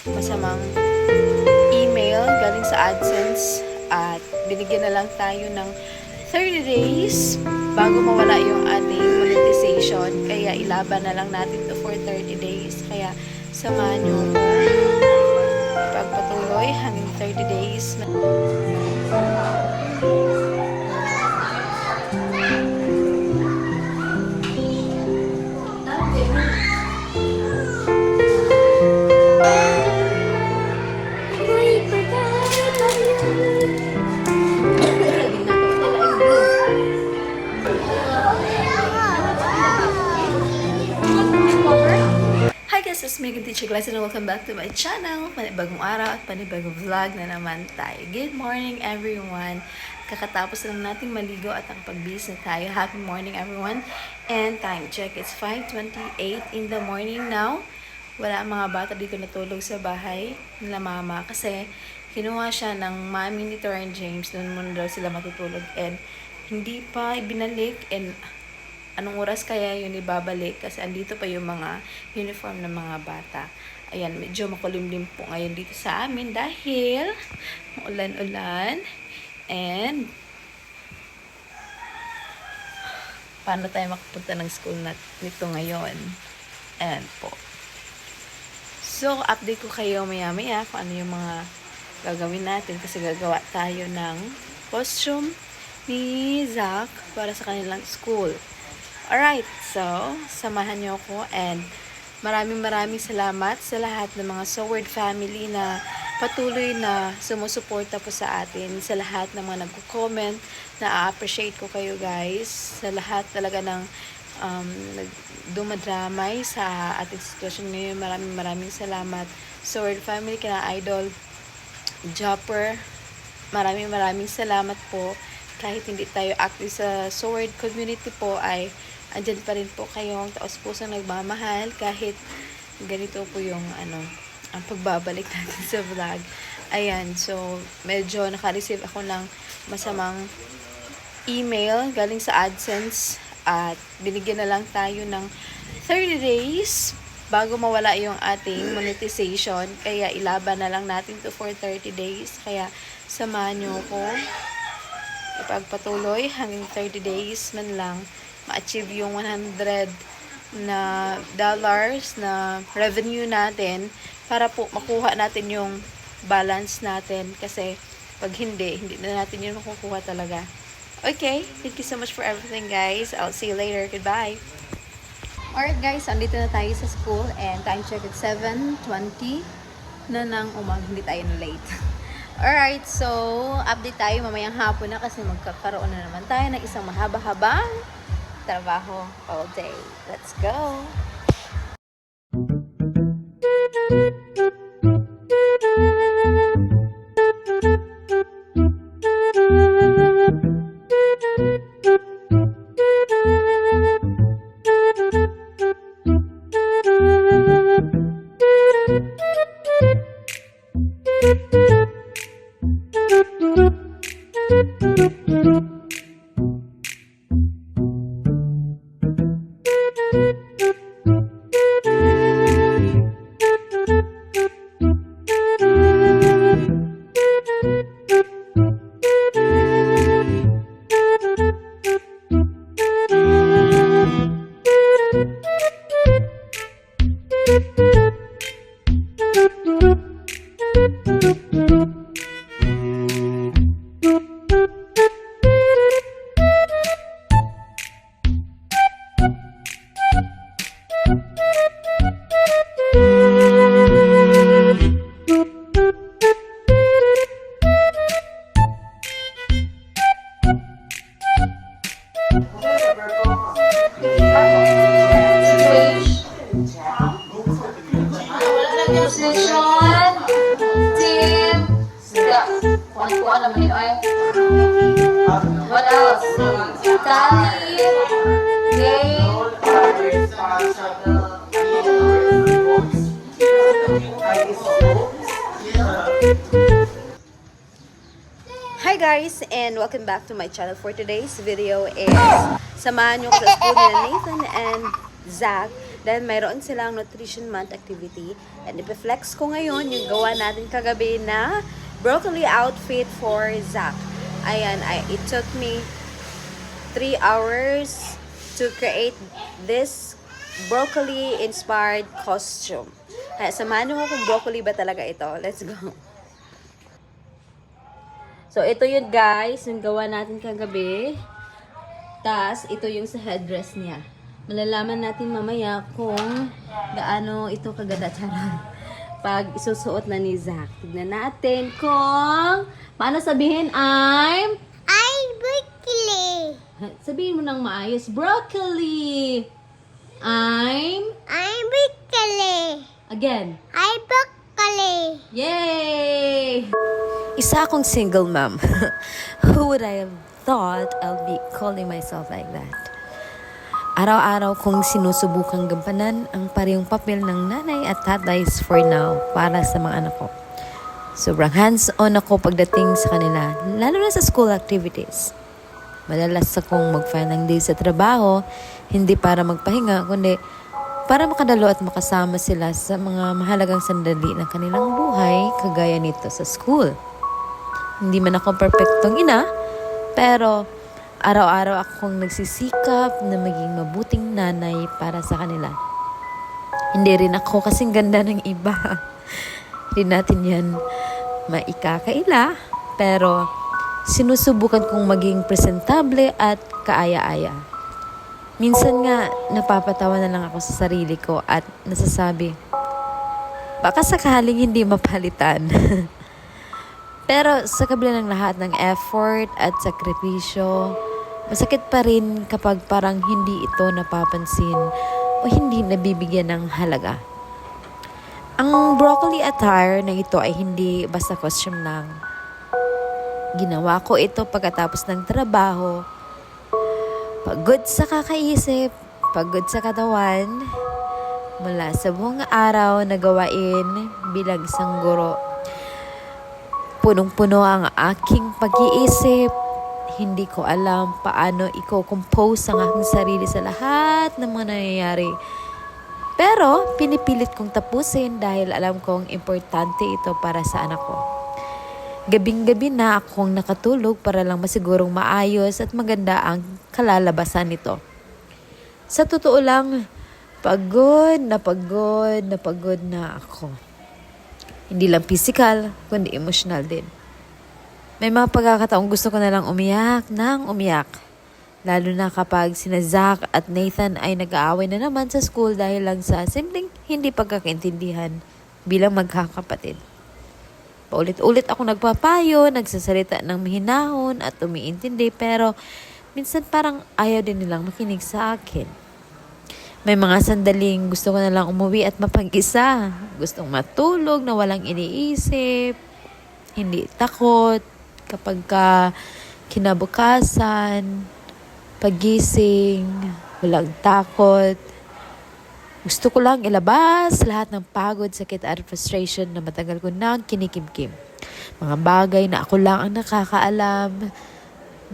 masamang email galing sa AdSense at binigyan na lang tayo ng 30 days bago mawala yung ating monetization. Kaya ilaban na lang natin to for 30 days. Kaya samahan nyo ko pagpatuloy hanggang 30 days. Hi guys, it's Megan Teacher Glass and welcome back to my channel. Panibagong araw at panibagong vlog na naman tayo. Good morning everyone. Kakatapos lang nating maligo at ang pagbihis na tayo. Happy morning everyone. And time check, it's 5:28 in the morning now. Wala ang mga bata dito natulog sa bahay nila mama kasi kinuha siya ng mami ni Torren James. Noon muna daw sila matutulog and hindi pa ibinalik and anong oras kaya yun ibabalik kasi andito pa yung mga uniform ng mga bata. Ayan, medyo makulimlim po ngayon dito sa amin dahil ulan-ulan and paano tayo makapunta ng school nito ngayon. Ayan po. So, update ko kayo maya-maya kung ano yung mga gagawin natin kasi gagawa tayo ng costume ni Zach para sa kanilang school. Alright, so, samahan niyo ako and maraming salamat sa lahat ng mga Soward family na patuloy na sumusuporta po sa atin, sa lahat ng mga nagko-comment, na-appreciate ko kayo guys, sa lahat talaga ng dumadramay sa ating sitwasyon ngayon. Maraming salamat. Soward family, kina Idol, Jopper, maraming salamat po. Kahit hindi tayo active sa Soward community po ay andyan pa rin po kayong taos-pusong nagmamahal kahit ganito po yung ang pagbabalik natin sa vlog. Ayan, so medyo naka-receive ako ng masamang email galing sa AdSense at binigyan na lang tayo ng 30 days bago mawala yung ating monetization. Kaya ilaban na lang natin to for 30 days. Kaya samahan nyo ko ipagpatuloy hanggang 30 days man lang ma-achieve yung $100 na revenue natin para po makuha natin yung balance natin kasi pag hindi na natin yun makukuha talaga. Okay, thank you so much for everything guys. I'll see you later. Goodbye. Alright guys, andito na tayo sa school and time check at 7:20 na ng umaga, hindi tayo na late. Alright, so update tayo mamayang hapon na kasi magkakaroon na naman tayo ng isang mahaba-habang trabaho all day. Let's go! Position, team, kuha naman yun ay. What else? Tally, game. Hi guys, and welcome back to my channel. For today's video is samahan nyo ko sa school nila Nathan and Zach Then, mayroon silang Nutrition Month activity. And ipiflex ko ngayon yung gawa natin kagabi na broccoli outfit for Zach. Ayan, it took me 3 hours to create this broccoli-inspired costume. Kaya samahan mo kung broccoli ba talaga ito. Let's go. So, ito yun guys, yung gawa natin kagabi. Tas, ito yung sa headdress niya. Malalaman natin mamaya kung gaano ito kaganda charot pag isusuot na ni Zach. Tignan natin kung paano sabihin Broccoli. sabihin mo ng maayos, broccoli. I'm Broccoli. again. Broccoli. Yay! Isa akong single mom. Who would I have thought I'll be calling myself like that? Araw-araw kong sinusubukang gampanan ang parehong papel ng nanay at tatay for now para sa mga anak ko. Sobrang hands-on ako pagdating sa kanila, lalo na sa school activities. Madalas akong mag-file ng day sa trabaho, hindi para magpahinga, kundi para makadalo at makasama sila sa mga mahalagang sandali ng kanilang buhay, kagaya nito sa school. Hindi man ako perfectong ina, pero araw-araw akong nagsisikap na maging mabuting nanay para sa kanila. Hindi rin ako kasing ganda ng iba. Hindi natin yan maikakaila, pero sinusubukan kong maging presentable at kaaya-aya. Minsan nga, napapatawa na lang ako sa sarili ko at nasasabi, baka sakaling hindi mapalitan. Pero sa kabila ng lahat ng effort at sakripisyo, masakit pa rin kapag parang hindi ito napapansin o hindi nabibigyan ng halaga. Ang broccoli attire na ito ay hindi basta costume lang. Ginawa ko ito pagkatapos ng trabaho, pagod sa kakaisip, pagod sa katawan, mula sa buong araw na gawain bilang isang guro. Punong-puno ang aking pag-iisip. Hindi ko alam paano i-compose ang aking sarili sa lahat ng mga nangyayari. Pero pinipilit kong tapusin dahil alam kong importante ito para sa anak ko. Gabing-gabi na akong nakatulog para lang masigurong maayos at maganda ang kalalabasan nito. Sa totoo lang, pagod na ako. Hindi lang physical, kundi emotional din. May mga pagkakataong gusto ko na lang umiyak nang umiyak. Lalo na kapag sina Zach at Nathan ay nag-aaway na naman sa school dahil lang sa simpleng hindi pagkakaintindihan bilang magkakapatid. Paulit-ulit ako nagpapayo, nagsasalita ng mahinahon at umiintindi, pero minsan parang ayaw din nilang makinig sa akin. May mga sandaling gusto ko na lang umuwi at mapag-isa. Gustong matulog na walang iniisip, hindi takot. Kapag kinabukasan, pagising, walang takot. Gusto ko lang ilabas lahat ng pagod, sakit at frustration na matagal ko nang kinikimkim. Mga bagay na ako lang ang nakakaalam.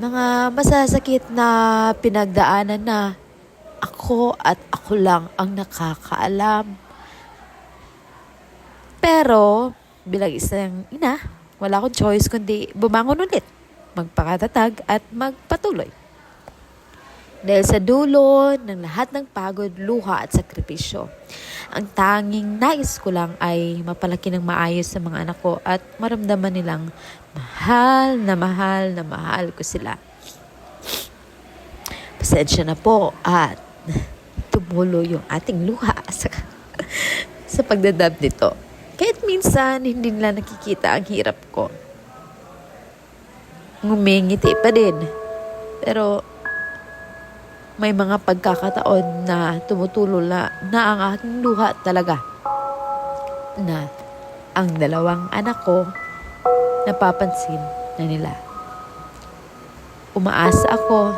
Mga masasakit na pinagdaanan na ako at ako lang ang nakakaalam. Pero, bilang isang ina, wala akong choice kundi bumangon ulit, magpakatatag at magpatuloy. Dahil sa dulo ng lahat ng pagod, luha at sakripisyo, ang tanging nais ko lang ay mapalaki ng maayos sa mga anak ko at maramdaman nilang mahal na mahal ko sila. Pasensya na po at tumulo yung ating luha sa pagdadab nito. Kahit minsan, hindi nila nakikita ang hirap ko. Ngumingiti pa din. Pero, may mga pagkakataon na tumutulo na ang aking luha talaga. Na ang dalawang anak ko, napapansin na nila. Umaasa ako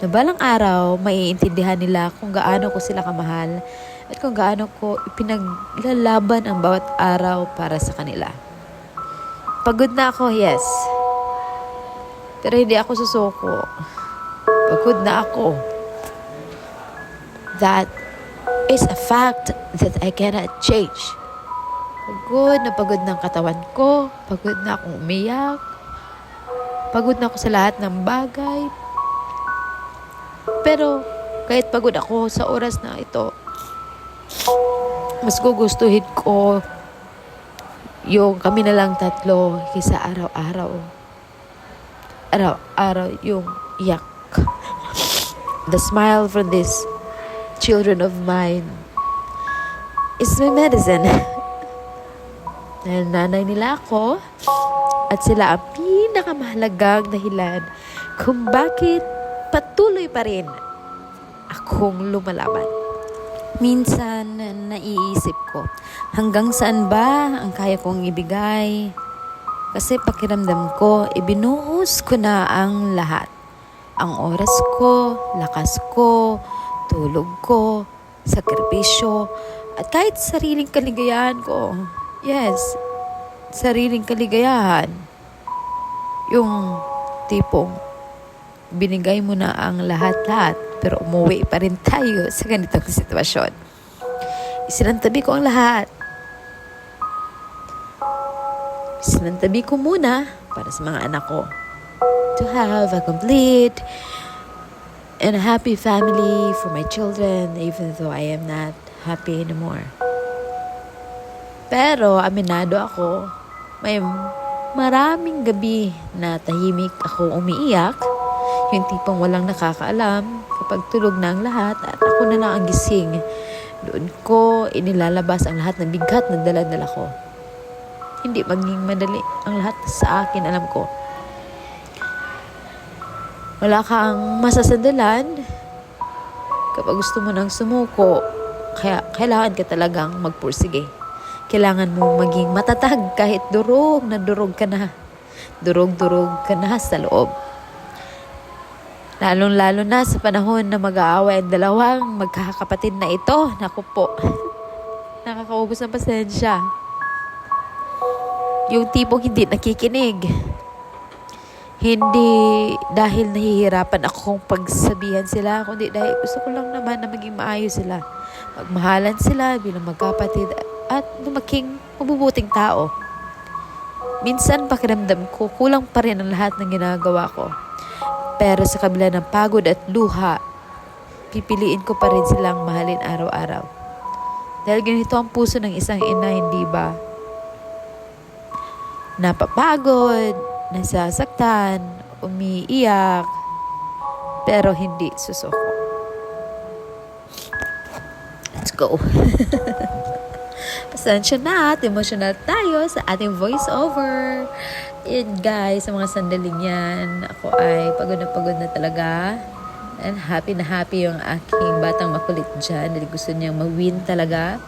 na balang araw, maiintindihan nila kung gaano ko sila kamahal at kung gaano ko ipinaglalaban ang bawat araw para sa kanila. Pagod na ako, yes. Pero hindi ako susuko. Pagod na ako. That is a fact that I cannot change. Pagod ng katawan ko, pagod na akong umiyak, pagod na ako sa lahat ng bagay. Pero kahit pagod ako sa oras na ito, mas gugustuhin ko yung kami na lang tatlo kaysa araw-araw. Araw-araw yung iyak. The smile from these children of mine is my medicine. Dahil nanay nila ako at sila ang pinakamahalagang dahilan kung bakit patuloy pa rin akong lumalaban. Minsan, naiisip ko, hanggang saan ba ang kaya kong ibigay? Kasi pakiramdam ko, ibinuhos ko na ang lahat. Ang oras ko, lakas ko, tulog ko, sakripisyo, at kahit sariling kaligayahan ko. Yes, sariling kaligayahan. Yung tipong binigay mo na ang lahat-lahat, pero umuwi pa rin tayo sa ganitong sitwasyon. Isinantabi ko ang lahat. Isinantabi ko muna para sa mga anak ko to have a complete and a happy family for my children, even though I am not happy anymore. Pero aminado ako, may maraming gabi na tahimik ako umiiyak, yung tipong walang nakakaalam kapag tulog na ang lahat at ako na lang ang gising. Doon ko inilalabas ang lahat ng bigat na dala-dala ko. Hindi maging madali ang lahat sa akin, alam ko. Wala kang masasandalan kapag gusto mo nang sumuko. Kaya kailangan ka talagang magpursige. Kailangan mo maging matatag kahit durog na durog ka na. Durog-durog ka na sa loob. Lalong-lalo na sa panahon na mag-aaway ang dalawang magkakapatid na ito. Naku po, nakakaubos ng pasensya. Yung tipong hindi nakikinig. Hindi dahil nahihirapan akong pagsabihan sila, kundi dahil gusto ko lang naman na maging maayos sila. Magmahalan sila bilang magkapatid at lumaking mabubuting tao. Minsan pakiramdam ko, kulang pa rin ang lahat ng ginagawa ko. Pero sa kabila ng pagod at luha, pipiliin ko pa rin silang mahalin araw-araw. Dahil ganito ang puso ng isang ina, hindi ba? Napapagod, nasasaktan, umiiyak, pero hindi susuko. Let's go. Pasensya na at emotional tayo sa ating voiceover. Yun guys, sa mga sandaling yan, ako ay pagod na talaga. And happy na happy yung aking batang makulit dyan. Dahil gusto niyang ma-win talaga.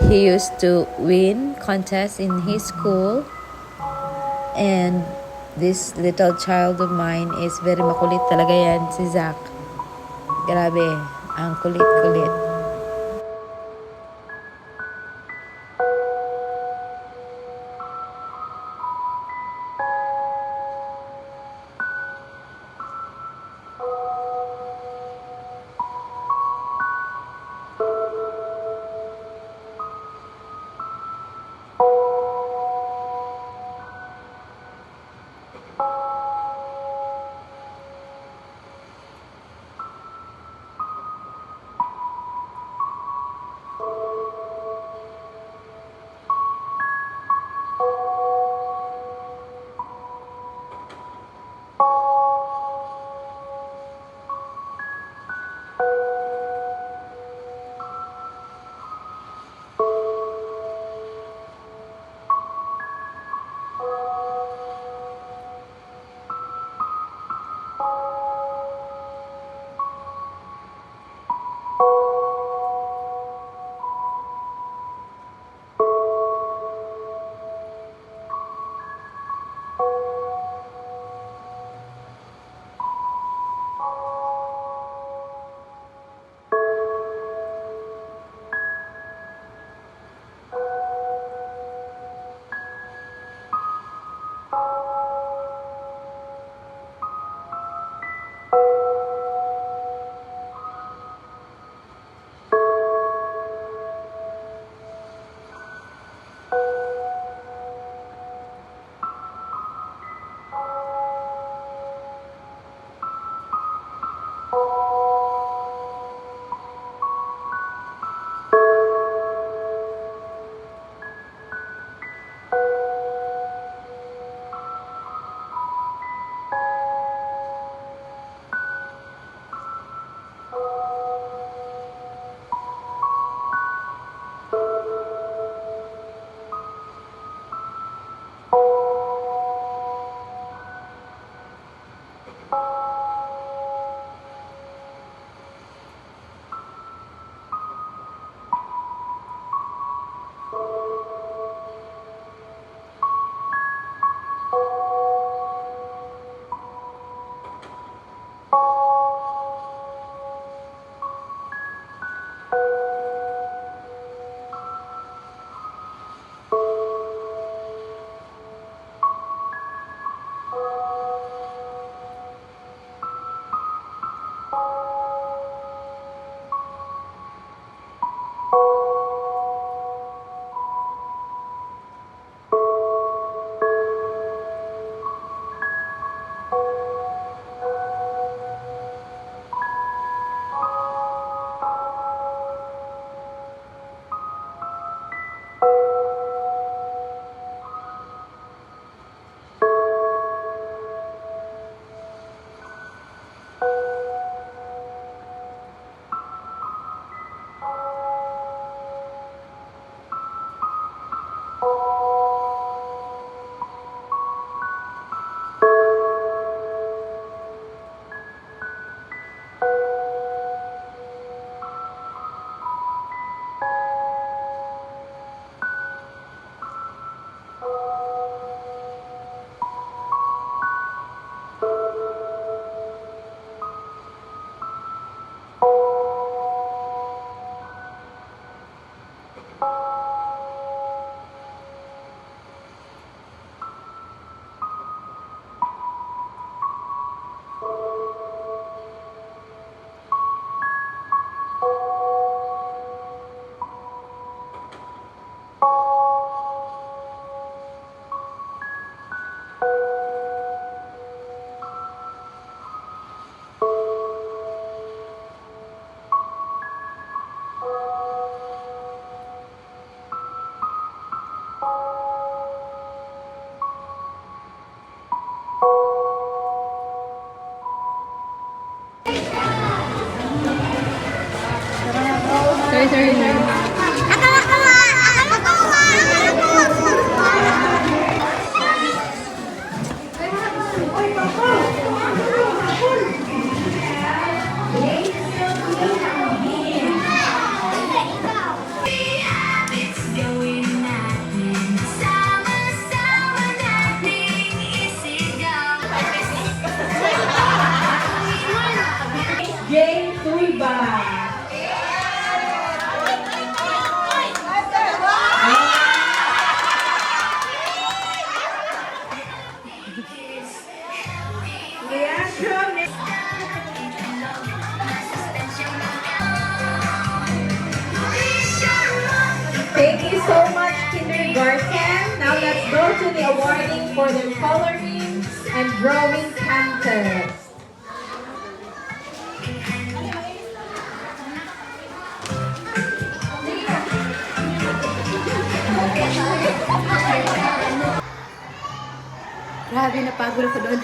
He used to win contest in his school. And this little child of mine is very makulit talaga yan, si Zach. Grabe, ang kulit-kulit. Thank you so much, kindergarten. Now let's go to the awarding for the coloring and drawing contest. Grabe, napagod ako doon.